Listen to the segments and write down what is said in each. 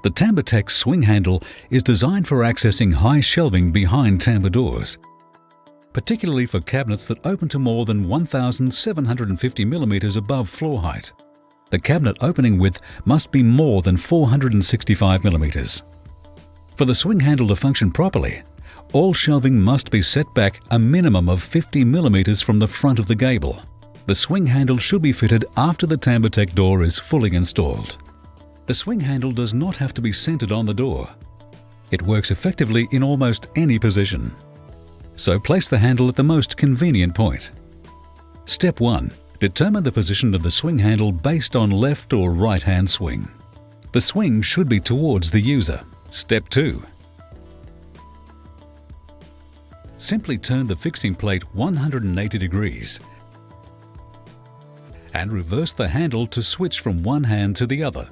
The TambourTech swing handle is designed for accessing high shelving behind tambour doors, particularly for cabinets that open to more than 1,750 mm above floor height. The cabinet opening width must be more than 465 mm. For the swing handle to function properly, all shelving must be set back a minimum of 50 mm from the front of the gable. The swing handle should be fitted after the TambourTech door is fully installed. The swing handle does not have to be centered on the door. It works effectively in almost any position. So place the handle at the most convenient point. Step 1. Determine the position of the swing handle based on left or right hand swing. The swing should be towards the user. Step 2. Simply turn the fixing plate 180 degrees and reverse the handle to switch from one hand to the other.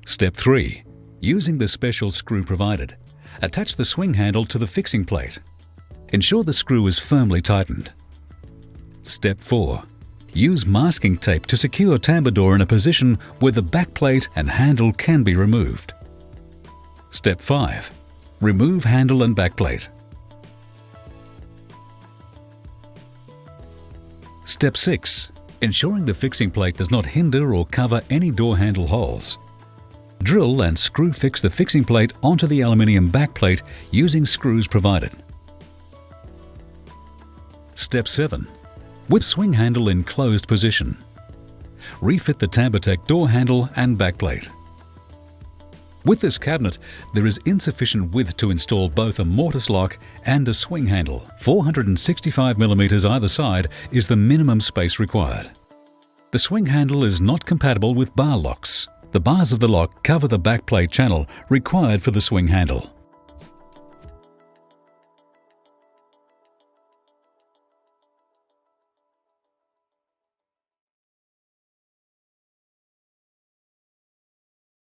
Step 3. Using the special screw provided, attach the swing handle to the fixing plate. Ensure the screw is firmly tightened. Step 4. Use masking tape to secure tambour door in a position where the backplate and handle can be removed. Step 5. Remove handle and backplate. Step 6. Ensuring the fixing plate does not hinder or cover any door handle holes. Drill and screw fix the fixing plate onto the aluminium backplate using screws provided. Step 7. With swing handle in closed position, refit the TambourTech door handle and backplate. With this cabinet, there is insufficient width to install both a mortise lock and a swing handle. 465 mm either side is the minimum space required. The swing handle is not compatible with bar locks. The bars of the lock cover the backplate channel required for the swing handle.